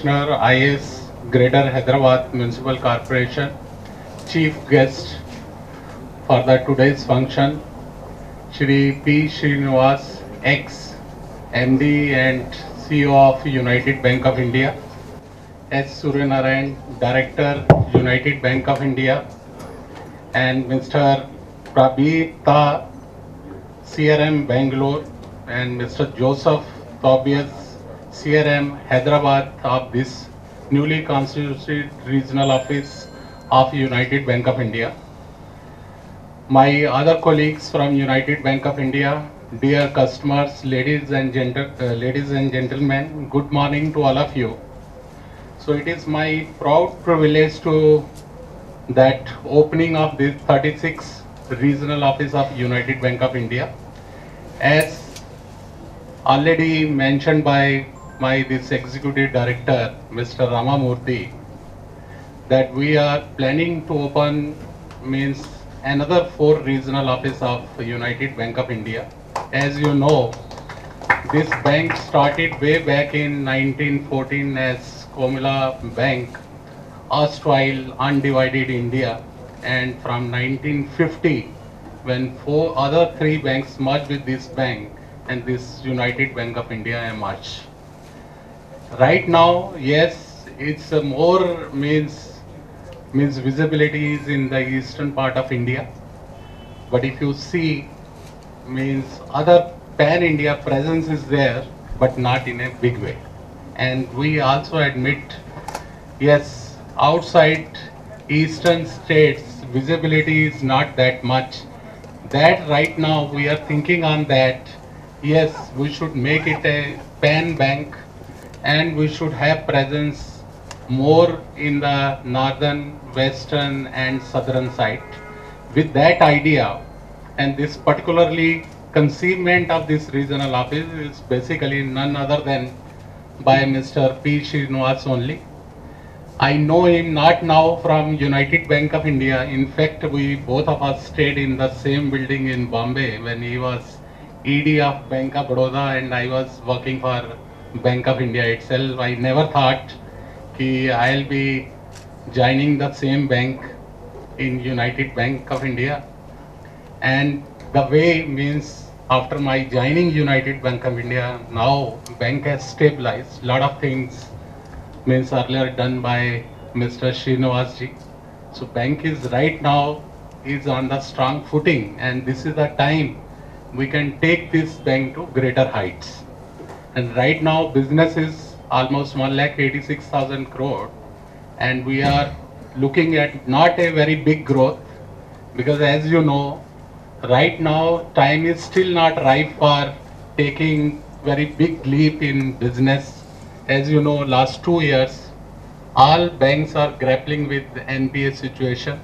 Commissioner IS Greater Hyderabad Municipal Corporation, Chief Guest for the today's function, Shri P. Srinivas, ex MD and CEO of United Bank of India, S. Suryanarayan, Director, United Bank of India, and Mr. Prabita, CRM Bangalore, and Mr. Joseph Tobias, CRM Hyderabad of this newly constituted regional office of United Bank of India. My other colleagues from United Bank of India, dear customers, ladies and gentlemen, good morning to all of you. So it is my proud privilege to that opening of this 36th regional office of United Bank of India. As already mentioned by my this executive director, Mr. Ramamurthy, that we are planning to open means another 4 regional office of United Bank of India. As you know, this bank started way back in 1914 as Komila Bank, erstwhile undivided India, and from 1950 when 3 banks merged with this bank and this United Bank of India emerged. Right now, yes, it's a more means visibility is in the eastern part of India, but if you see means other pan-India presence is there, but not in a big way. And we also admit, yes, outside eastern states, visibility is not that much. That right now we are thinking on that, yes, we should make it a pan bank and we should have presence more in the northern, western and southern side. With that idea, and this particularly conceivement of this regional office is basically none other than by Mr. P. Srinivas only. I know him not now from United Bank of India. In fact, we both of us stayed in the same building in Bombay when he was ED of Bank of Baroda and I was working for Bank of India itself. I never thought I'll be joining the same bank in United Bank of India. And the way means after my joining United Bank of India, now bank has stabilized. Lot of things means earlier done by Mr. Srinivas ji. So bank is right now is on the strong footing and this is the time we can take this bank to greater heights. And right now business is almost 1,86,000 crore and we are looking at not a very big growth because as you know, right now time is still not ripe for taking very big leap in business. As you know, last 2 years, all banks are grappling with the NPA situation.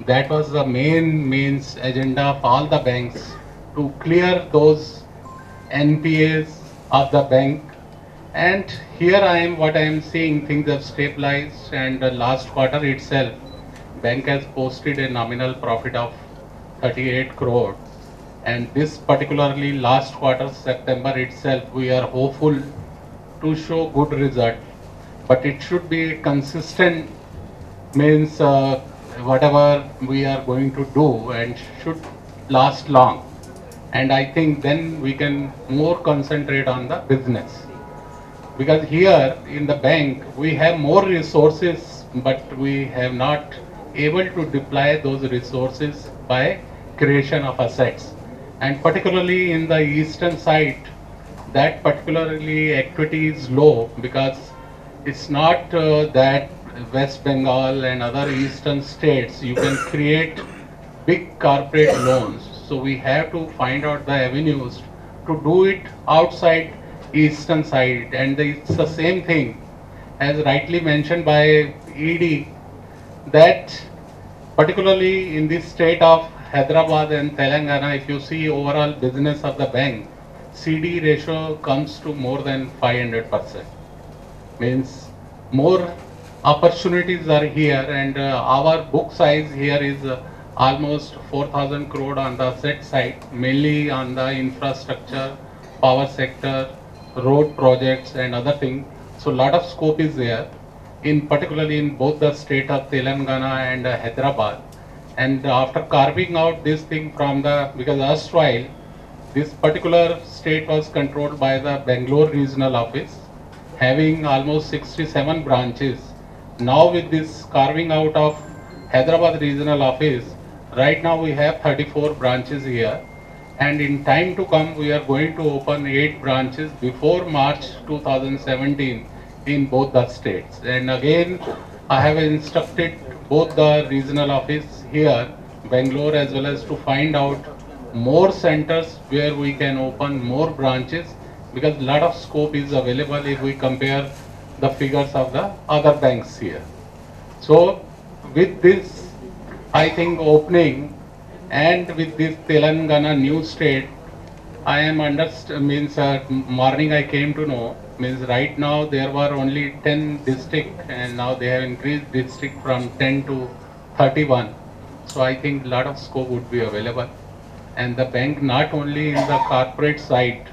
That was the main means agenda of all the banks to clear those NPAs of the bank. And here what I am seeing, things have stabilized and last quarter itself, bank has posted a nominal profit of 38 crore. And this particularly last quarter, September itself, we are hopeful to show good result, but it should be consistent means whatever we are going to do and should last long. And I think then we can more concentrate on the business. Because here in the bank we have more resources, but we have not able to deploy those resources by creation of assets. And particularly in the eastern side, that particularly equity is low because it's not that West Bengal and other eastern states you can create big corporate loans. So we have to find out the avenues to do it outside eastern side, and it's the same thing as rightly mentioned by ED that particularly in this state of Hyderabad and Telangana, if you see overall business of the bank, CD ratio comes to more than 500%. Means more opportunities are here and our book size here is almost 4,000 crore on the asset side, mainly on the infrastructure, power sector, road projects and other things. So lot of scope is there, in particularly in both the state of Telangana and Hyderabad. And after carving out this thing from the, because erstwhile this particular state was controlled by the Bangalore regional office, having almost 67 branches. Now with this carving out of Hyderabad regional office, right now we have 34 branches here. And in time to come, we are going to open 8 branches before March 2017 in both the states. And again, I have instructed both the regional office here, Bangalore, as well as to find out more centers where we can open more branches, because a lot of scope is available if we compare the figures of the other banks here. So with this, I think opening, and with this Telangana new state, I am morning I came to know, means right now there were only 10 districts and now they have increased district from 10 to 31. So I think a lot of scope would be available. And the bank not only in the corporate side,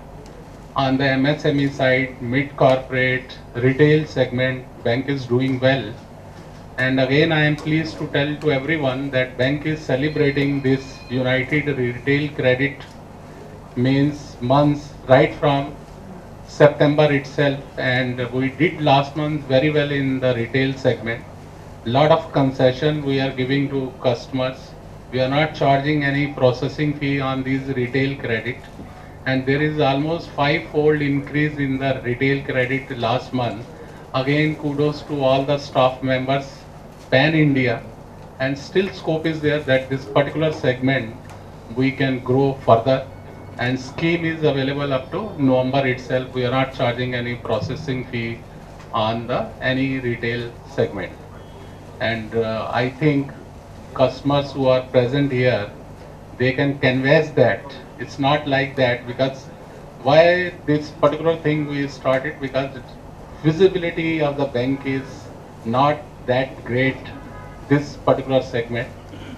on the MSME side, mid-corporate, retail segment, bank is doing well. And again, I am pleased to tell to everyone that bank is celebrating this United Retail Credit months right from September itself. And we did last month very well in the retail segment. Lot of concession we are giving to customers. We are not charging any processing fee on these retail credit. And there is almost 5-fold increase in the retail credit last month. Again, kudos to all the staff members, pan India, and still scope is there that this particular segment we can grow further, and scheme is available up to November itself. We are not charging any processing fee on any retail segment. And I think customers who are present here, they can canvas that. It's not like that, because why this particular thing we started, because visibility of the bank is not that great, this particular segment,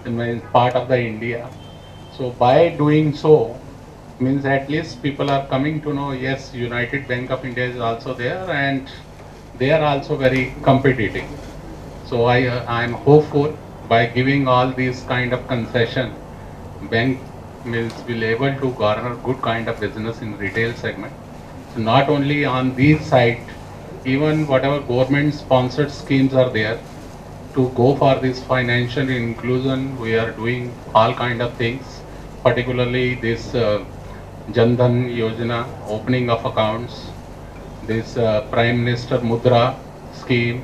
means part of the India. So by doing so, means at least people are coming to know, yes, United Bank of India is also there and they are also very competitive. So I am hopeful by giving all these kind of concession, bank will able to garner good kind of business in retail segment. So not only on these side, even whatever government sponsored schemes are there to go for this financial inclusion, we are doing all kind of things, particularly this Jan Dhan Yojana, opening of accounts, this Prime Minister Mudra scheme,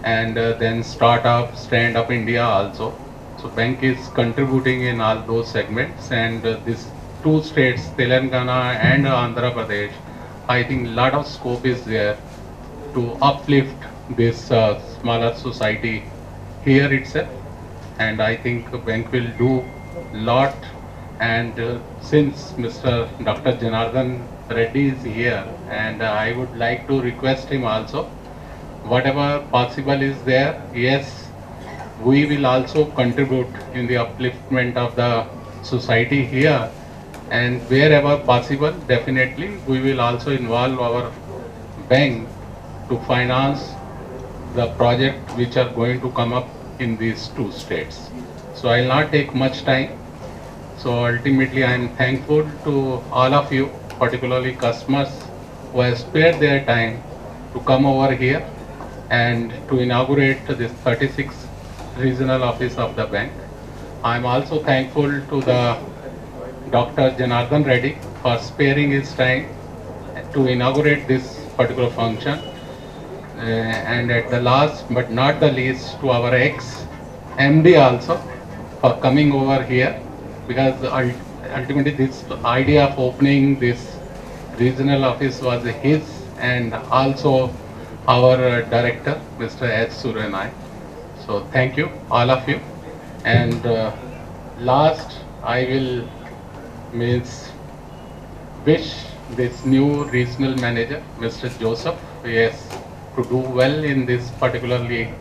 and then Startup, Stand Up India also. So bank is contributing in all those segments, and these 2 states, Telangana and Andhra Pradesh, I think lot of scope is there to uplift this smaller society here itself. And I think bank will do lot. And since Mr. Dr. Janardhan Reddy is here, and I would like to request him also, whatever possible is there, yes, we will also contribute in the upliftment of the society here, and wherever possible, definitely we will also involve our bank to finance the project which are going to come up in these 2 states. So I will not take much time. So ultimately I am thankful to all of you, particularly customers who have spared their time to come over here and to inaugurate this 36th regional office of the bank. I am also thankful to the Dr. Janardhan Reddy for sparing his time to inaugurate this particular function. And at the last but not the least, to our ex-MD also for coming over here, because ultimately this idea of opening this regional office was his, and also our director, Mr. H. Surenai. So thank you, all of you. And last, I will wish this new regional manager, Mr. Joseph, yes, to do well in this particularly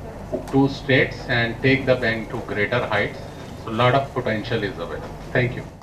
2 states and take the bank to greater heights. So a lot of potential is available. Thank you.